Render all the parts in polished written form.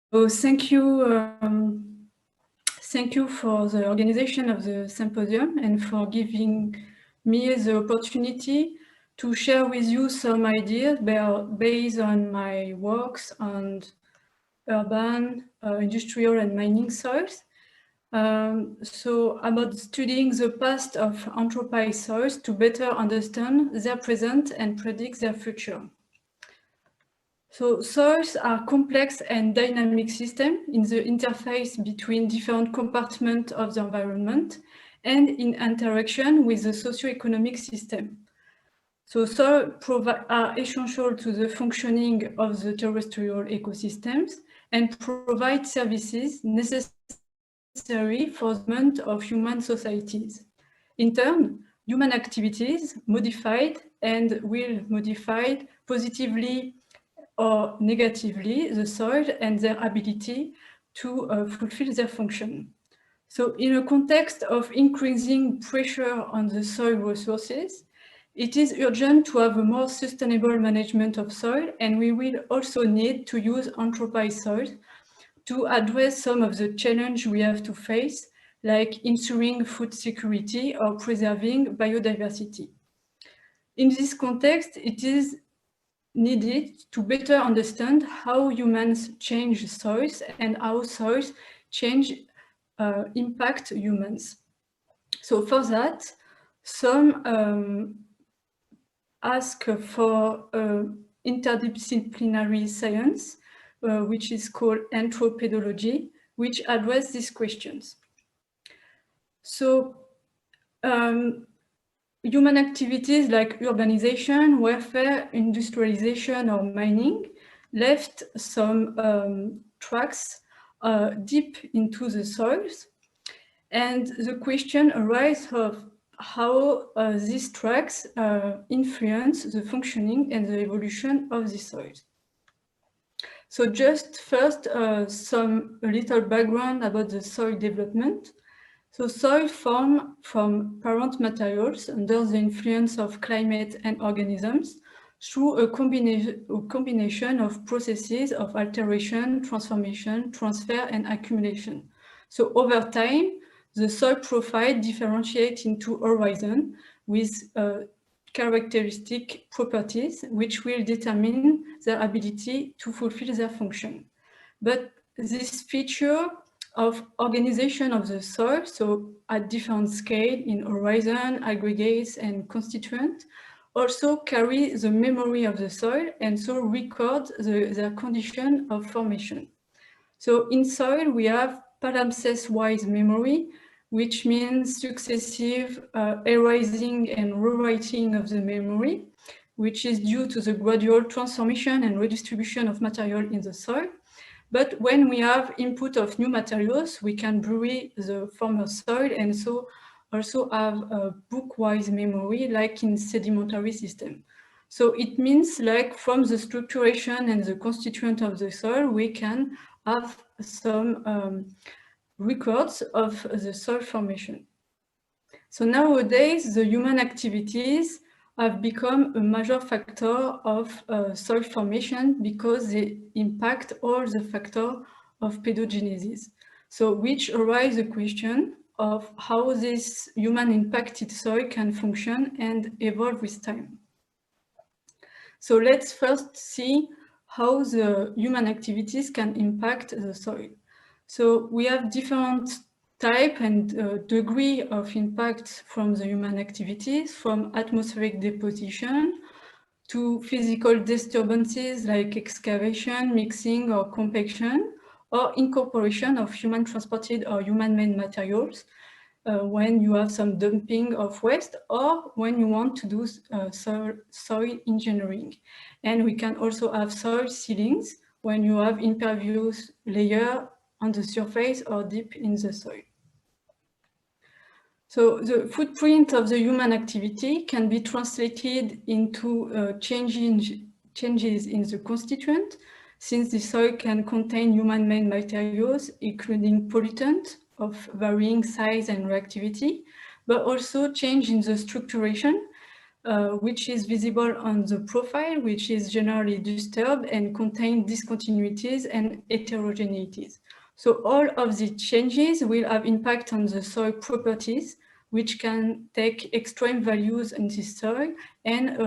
Thank you for the organization of the symposium and for giving me the opportunity to share with you some ideas based on my works on urban, industrial and mining soils. So about studying the past of anthropized soils to better understand their present and predict their future. So soils are complex and dynamic systems in the interface between different compartments of the environment and in interaction with the socio-economic system. So soils are essential to the functioning of the terrestrial ecosystems and provide services necessary for the development of human societies. In turn, human activities modified and will modify positively or negatively the soil and their ability to fulfill their function. So in a context of increasing pressure on the soil resources, it is urgent to have a more sustainable management of soil, and we will also need to use anthropized soils to address some of the challenges we have to face, like ensuring food security or preserving biodiversity. In this context, it is needed to better understand how humans change soils and how soils impact humans. So for that, some ask for interdisciplinary science, which is called anthropedology, which address these questions. So human activities like urbanization, warfare, industrialization, or mining left some tracks deep into the soils. And the question arises of how these tracks influence the functioning and the evolution of the soils. So just first, a little background about the soil development. So soil form from parent materials under the influence of climate and organisms through a combination of processes of alteration, transformation, transfer, and accumulation. So over time, the soil profile differentiates into horizon with characteristic properties which will determine their ability to fulfill their function. But this feature of organization of the soil, so at different scale in horizon, aggregates, and constituent, also carry the memory of the soil and so record their condition of formation. So in soil, we have palimpsest-wise memory, which means successive erasing and rewriting of the memory, which is due to the gradual transformation and redistribution of material in the soil. But when we have input of new materials, we can bury the former soil and so also have a book-wise memory like in sedimentary system. So it means like from the structuration and the constituent of the soil, we can have some records of the soil formation. So nowadays, the human activities have become a major factor of soil formation because they impact all the factors of pedogenesis. So which arise the question of how this human impacted soil can function and evolve with time. So let's first see how the human activities can impact the soil. So we have different type and degree of impact from the human activities, from atmospheric deposition to physical disturbances like excavation, mixing or compaction, or incorporation of human transported or human-made materials when you have some dumping of waste or when you want to do soil engineering. And we can also have soil sealings when you have impervious layer on the surface or deep in the soil. So the footprint of the human activity can be translated into changes in the constituent, since the soil can contain human-made materials, including pollutants of varying size and reactivity, but also change in the structuration, which is visible on the profile, which is generally disturbed and contain discontinuities and heterogeneities. So all of the changes will have impact on the soil properties, which can take extreme values in the soil and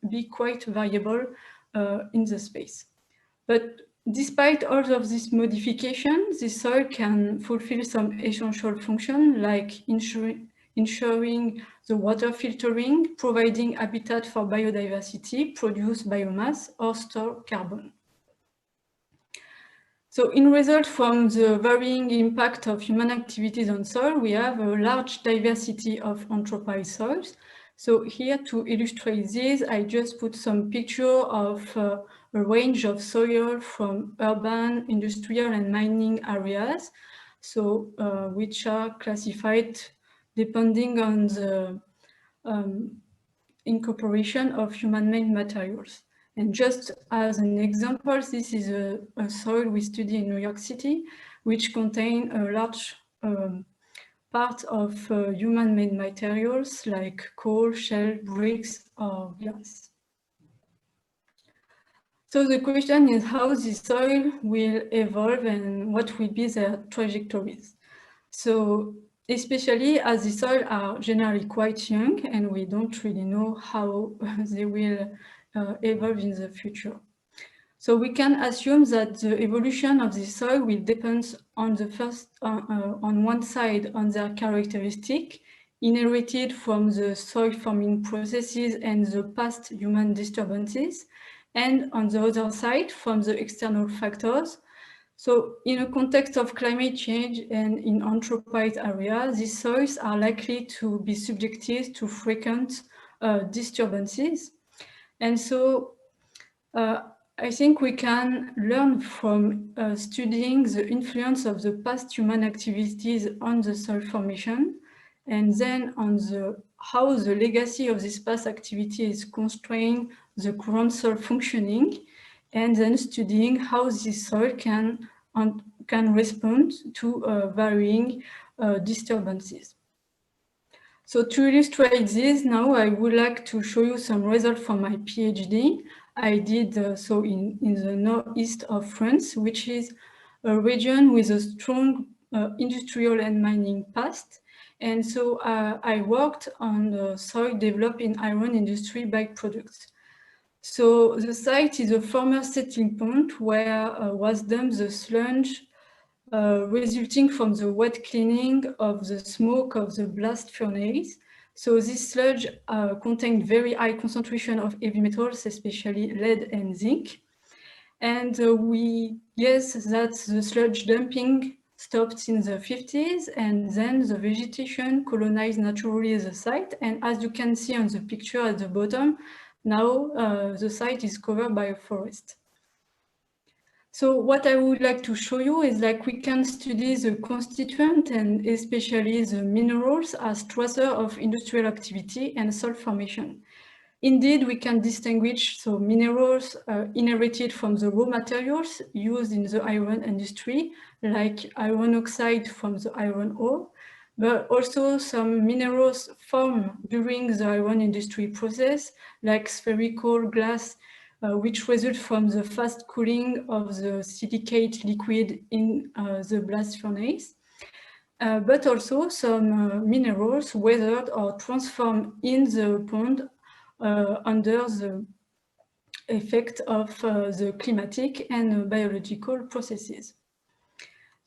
be quite variable in the space. But despite all of these modifications, the soil can fulfill some essential functions like ensuring the water filtering, providing habitat for biodiversity, produce biomass, or store carbon. So in result from the varying impact of human activities on soil, we have a large diversity of anthropized soils. So here to illustrate this, I just put some picture of a range of soil from urban, industrial, and mining areas, so which are classified depending on the incorporation of human-made materials. And just as an example, this is a soil we study in New York City, which contain a large part of human-made materials like coal, shell, bricks, or glass. So the question is how the soil will evolve and what will be their trajectories. So especially as the soil are generally quite young and we don't really know how they will evolve in the future. So we can assume that the evolution of the soil will depend on the on one side on their characteristic inherited from the soil forming processes and the past human disturbances, and on the other side from the external factors. So in a context of climate change and in anthropized areas, these soils are likely to be subjected to frequent disturbances. And so I think we can learn from studying the influence of the past human activities on the soil formation, and then on how the legacy of this past activity is constraining the current soil functioning, and then studying how this soil can respond to varying disturbances. So to illustrate this, now I would like to show you some results from my PhD. I did so in the northeast of France, which is a region with a strong industrial and mining past. And so I worked on the soil developed in iron industry byproducts. So the site is a former settling point where was dumped the sludge resulting from the wet cleaning of the smoke of the blast furnace. So this sludge contained very high concentration of heavy metals, especially lead and zinc. And we guess that the sludge dumping stopped in the 50s, and then the vegetation colonized naturally the site. And as you can see on the picture at the bottom, now the site is covered by a forest. So what I would like to show you is like we can study the constituent and especially the minerals as tracer of industrial activity and soil formation. Indeed, we can distinguish so minerals inherited from the raw materials used in the iron industry, like iron oxide from the iron ore, but also some minerals formed during the iron industry process, like spherical glass, which result from the fast cooling of the silicate liquid in the blast furnace. But also some minerals weathered or transformed in the pond under the effect of the climatic and biological processes.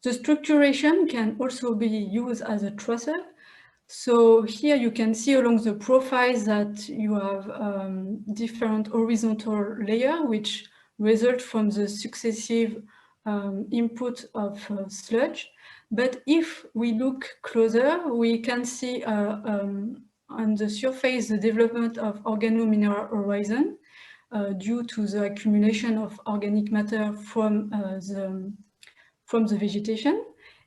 The structuration can also be used as a tracer. So here you can see along the profiles that you have different horizontal layers which result from the successive input of sludge. But if we look closer, we can see on the surface the development of organomineral horizon due to the accumulation of organic matter from the vegetation.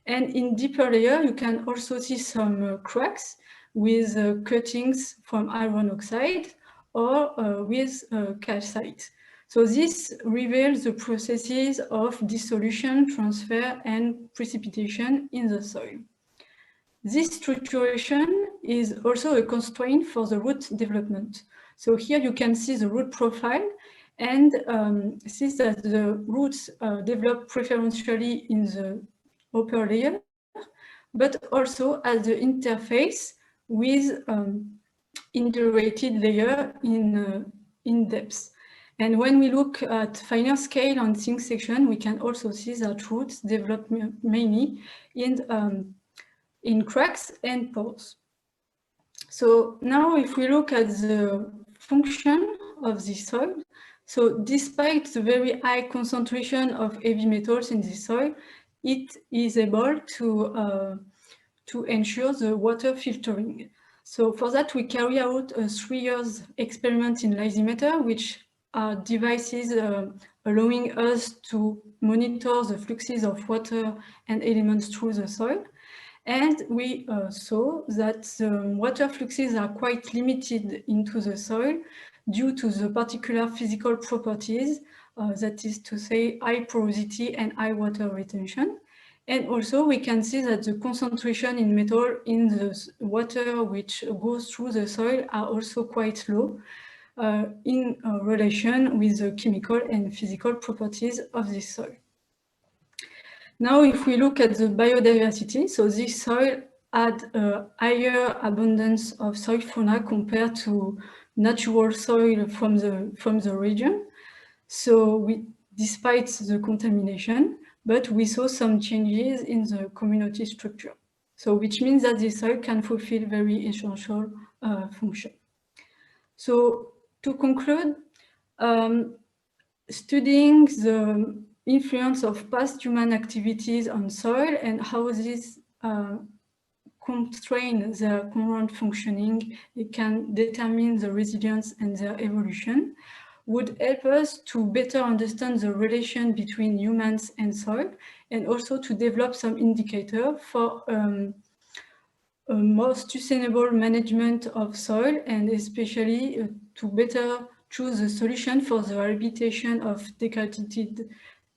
And in deeper layer, you can also see some cracks with cuttings from iron oxide or with calcite. So this reveals the processes of dissolution, transfer, and precipitation in the soil. This structuration is also a constraint for the root development. So here you can see the root profile and see that the roots develop preferentially in the upper layer, but also at the interface with integrated layer in depth. And when we look at finer scale on zinc section, we can also see that roots develop mainly in cracks and pores. So now if we look at the function of the soil, so despite the very high concentration of heavy metals in the soil, it is able to ensure the water filtering. So for that, we carry out a 3 years experiment in Lysimeter, which are devices allowing us to monitor the fluxes of water and elements through the soil. And we saw that the water fluxes are quite limited into the soil due to the particular physical properties, that is to say high porosity and high water retention. And also we can see that the concentration in metal in the water which goes through the soil are also quite low in relation with the chemical and physical properties of this soil. Now, if we look at the biodiversity, so this soil had a higher abundance of soil fauna compared to natural soil from the region. So despite the contamination, but we saw some changes in the community structure. So which means that the soil can fulfill very essential function. So to conclude, studying the influence of past human activities on soil and how these constrain their current functioning, it can determine the resilience and their evolution, would help us to better understand the relation between humans and soil, and also to develop some indicator for a more sustainable management of soil, and especially to better choose a solution for the rehabilitation of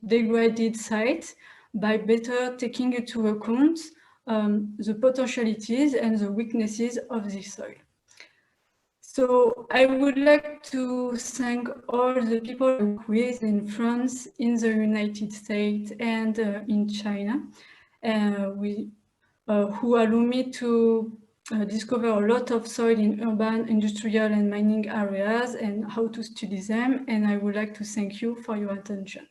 degraded sites by better taking into account the potentialities and the weaknesses of the soil. So I would like to thank all the people I work with in France, in the United States, and in China, who allow me to discover a lot of soil in urban, industrial, and mining areas and how to study them. And I would like to thank you for your attention.